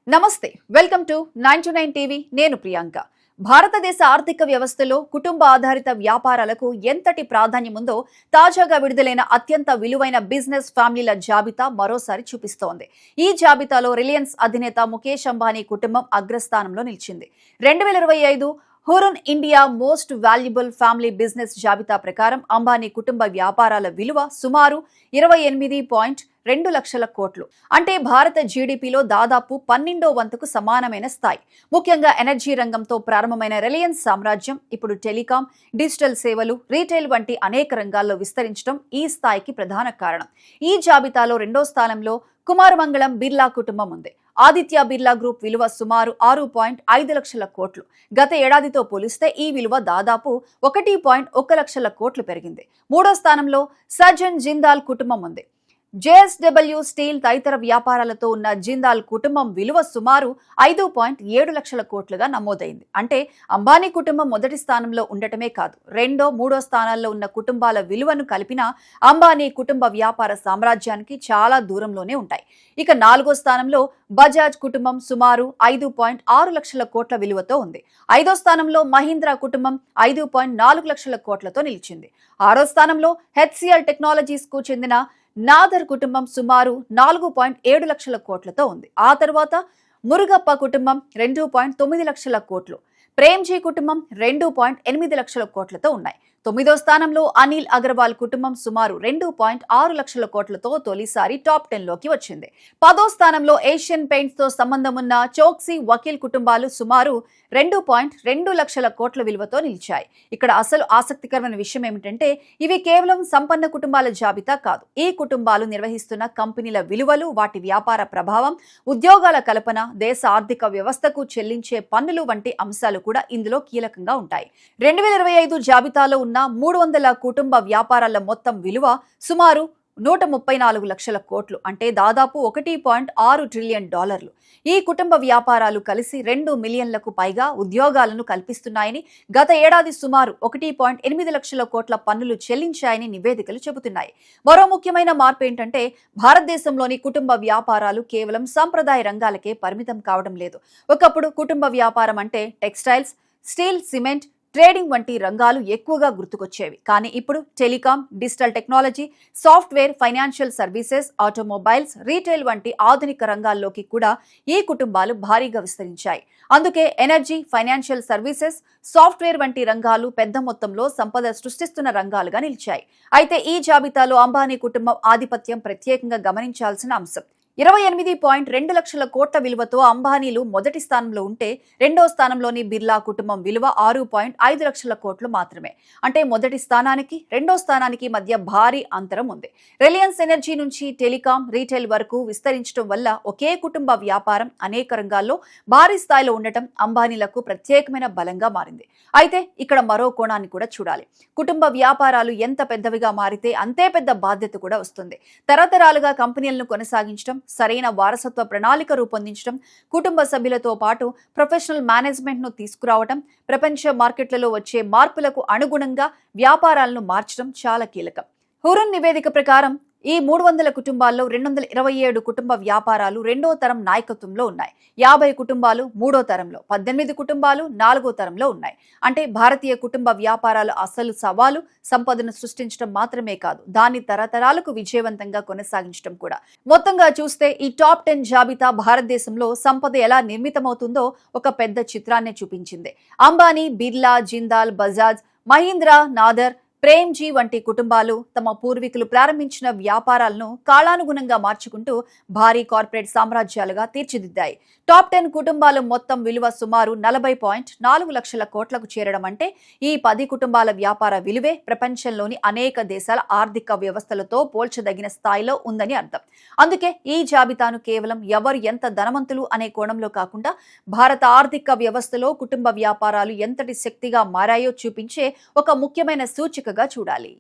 నమస్తే, welcome to 929 TV. నేను ప్రియాంక. భారతదేశ ఆర్థిక వ్యవస్థలో కుటుంబ ఆధారిత వ్యాపారాలకు ఎంతటి ప్రాధాన్యం ఉందో తాజాగా విడుదలైన అత్యంత విలువైన బిజినెస్ ఫ్యామిలీల జాబితా మరోసారి చూపిస్తోంది. ఈ జాబితాలో రిలయన్స్ అధినేత ముఖేష్ అంబానీ కుటుంబం అగ్రస్థానంలో నిలిచింది. 2025 Hurun India most valuable family business జాబితా ప్రకారం అంబానీ కుటుంబ వ్యాపారాల విలువ సుమారు 28.2 లక్షల కోట్లు. అంటే భారత జీడీపీలో దాదాపు 12వ వంతుకు సమానమైన స్థాయి. ముఖ్యంగా ఎనర్జీ రంగంతో ప్రారంభమైన రిలయన్స్ సామ్రాజ్యం ఇప్పుడు టెలికాం, డిజిటల్ సేవలు, రీటైల్ వంటి అనేక రంగాల్లో విస్తరించడం ఈ స్థాయికి ప్రధాన కారణం. ఈ జాబితాలో రెండో స్థానంలో కుమారమంగళం బిర్లా కుటుంబం ఉంది. ఆదిత్య బిర్లా గ్రూప్ విలువ సుమారు 6.5 లక్షల కోట్లు. గత ఏడాదితో పోలిస్తే ఈ విలువ దాదాపు 1.1 లక్షల కోట్లు పెరిగింది. మూడో స్థానంలో సజ్జన్ జిందాల్ కుటుంబం ఉంది. జేఎస్డబ్ల్యూ స్టీల్ తదితర వ్యాపారాలతో ఉన్న జిందాల్ కుటుంబం విలువ సుమారు 5.7 లక్షల కోట్లుగా నమోదైంది. అంటే అంబానీ కుటుంబం మొదటి స్థానంలో ఉండటమే కాదు, రెండో మూడో స్థానాల్లో ఉన్న కుటుంబాల విలువను కలిపిన అంబానీ కుటుంబ వ్యాపార సామ్రాజ్యానికి చాలా దూరంలోనే ఉంటాయి. ఇక నాలుగో స్థానంలో బజాజ్ కుటుంబం సుమారు 5.6 లక్షల కోట్ల విలువతో ఉంది. ఐదో స్థానంలో మహీంద్రా కుటుంబం 5.4 లక్షల కోట్లతో నిలిచింది. ఆరో స్థానంలో హెచ్సిఎల్ టెక్నాలజీస్ కు చెందిన నాదర్ కుటుంబం సుమారు 4.7 లక్షల కోట్లతో ఉంది. ఆ తర్వాత మురుగప్ప కుటుంబం 2.9 లక్షల కోట్లు, ప్రేమ్జీ కుటుంబం 2.8 లక్షల కోట్లతో ఉన్నాయి. తొమ్మిదో స్థానంలో అనిల్ అగర్వాల్ కుటుంబం సుమారు 2.6 లక్షల కోట్లతో తొలిసారి టాప్ 10 లోకి వచ్చింది. పదో స్థానంలో ఏషియన్ పెయింట్స్ తో సంబంధం ఉన్న చోక్సీ వకీల్ కుటుంబాలు సుమారు 2.2 లక్షల కోట్ల విలువతో నిలిచాయి. ఇక్కడ అసలు ఆసక్తికరమైన విషయం ఏమిటంటే ఇవి కేవలం సంపన్న కుటుంబాల జాబితా కాదు. ఈ కుటుంబాలు నిర్వహిస్తున్న కంపెనీల విలువలు, వాటి వ్యాపార ప్రభావం, ఉద్యోగాల కల్పన, దేశ ఆర్థిక వ్యవస్థకు చెల్లించే పన్నులు వంటి అంశాలు కూడా ఇందులో కీలకంగా ఉంటాయి. 2025 జాబితాలో ఉన్న 300 కుటుంబ వ్యాపారాల మొత్తం విలువ సుమారు 134 లక్షల కోట్లు. అంటే దాదాపు $1.6 ట్రిలియన్. ఈ కుటుంబ వ్యాపారాలు కలిసి 2 మిలియన్లకు పైగా ఉద్యోగాలను కల్పిస్తున్నాయని, గత ఏడాది సుమారు 1.8 లక్షల కోట్ల పన్నులు చెల్లించాయని నివేదికలు చెబుతున్నాయి. మరో ముఖ్యమైన మార్పు ఏంటంటే భారతదేశంలోని కుటుంబ వ్యాపారాలు కేవలం సంప్రదాయ రంగాలకే పరిమితం కావడం లేదు. ఒకప్పుడు కుటుంబ వ్యాపారం అంటే టెక్స్టైల్స్, స్టీల్, సిమెంట్, ట్రేడింగ్ వంటి రంగాలు ఎక్కువగా గుర్తుకొచ్చేవి. కానీ ఇప్పుడు telecom, digital technology, software, financial services, automobiles, retail వంటి ఆధునిక రంగాల్లోకి కూడా ఈ కుటుంబాలు భారీగా విస్తరించాయి. అందుకే ఎనర్జీ, ఫైనాన్షియల్ సర్వీసెస్, సాఫ్ట్వేర్ వంటి రంగాలు పెద్ద మొత్తంలో సంపద సృష్టిస్తున్న రంగాలుగా నిలిచాయి. అయితే ఈ జాబితాలో అంబానీ కుటుంబం ఆధిపత్యం ప్రత్యేకంగా గమనించాల్సిన అంశం. 28.2 లక్షల కోట్ల విలువతో అంబానీలు మొదటి స్థానంలో ఉంటే రెండో స్థానంలోని బిర్లా కుటుంబం విలువ 6.5 లక్షల కోట్లు మాత్రమే. అంటే మొదటి స్థానానికి రెండో స్థానానికి మధ్య భారీ అంతరం ఉంది. రిలయన్స్ ఎనర్జీ నుంచి టెలికాం, రీటైల్ వరకు విస్తరించడం వల్ల ఒకే కుటుంబ వ్యాపారం అనేక రంగాల్లో భారీ స్థాయిలో ఉండటం అంబానీలకు ప్రత్యేకమైన బలంగా మారింది. అయితే ఇక్కడ మరో కోణాన్ని కూడా చూడాలి. కుటుంబ వ్యాపారాలు ఎంత పెద్దవిగా మారితే అంతే పెద్ద బాధ్యత కూడా వస్తుంది. తరతరాలుగా కంపెనీలను కొనసాగించడం, సరైన వారసత్వ ప్రణాళిక రూపొందించడం, కుటుంబ సభ్యులతో పాటు ప్రొఫెషనల్ మేనేజ్మెంట్ ను తీసుకురావడం, ప్రపంచ మార్కెట్లలో వచ్చే మార్పులకు అనుగుణంగా వ్యాపారాలను మార్చడం చాలా కీలకం. హురున్ నివేదిక ప్రకారం ఈ 300 కుటుంబాల్లో 227 కుటుంబ వ్యాపారాలు రెండో తరం నాయకత్వంలో ఉన్నాయి. 50 కుటుంబాలు మూడో తరంలో, 18 కుటుంబాలు నాలుగో తరంలో ఉన్నాయి. అంటే భారతీయ కుటుంబ వ్యాపారాల అసలు సవాలు సంపదను సృష్టించడం మాత్రమే కాదు, దాన్ని తరతరాలకు విజయవంతంగా కొనసాగించడం కూడా. మొత్తంగా చూస్తే ఈ టాప్ 10 జాబితా భారతదేశంలో సంపద ఎలా నిర్మితమవుతుందో ఒక పెద్ద చిత్రాన్నే చూపించింది. అంబానీ, బిర్లా, జిందాల్, బజాజ్, మహీంద్రా, నాదర్, ప్రేమ్జీ వంటి కుటుంబాలు తమ పూర్వీకులు ప్రారంభించిన వ్యాపారాలను కాలానుగుణంగా మార్చుకుంటూ భారీ కార్పొరేట్ సామ్రాజ్యాలుగా తీర్చిదిద్దాయి. టాప్ 10 కుటుంబాలు మొత్తం విలువ సుమారు 40.4 లక్షల కోట్లకు చేరడం అంటే ఈ 10 కుటుంబాల వ్యాపార విలువే ప్రపంచంలోని అనేక దేశాల ఆర్థిక వ్యవస్థలతో పోల్చదగిన స్థాయిలో ఉందని అర్థం. అందుకే ఈ జాబితాను కేవలం ఎవరు ఎంత ధనవంతులు అనే కోణంలో కాకుండా భారత ఆర్థిక వ్యవస్థలో కుటుంబ వ్యాపారాలు ఎంతటి శక్తిగా మారాయో చూపించే ఒక ముఖ్యమైన సూచికగా చూడాలి.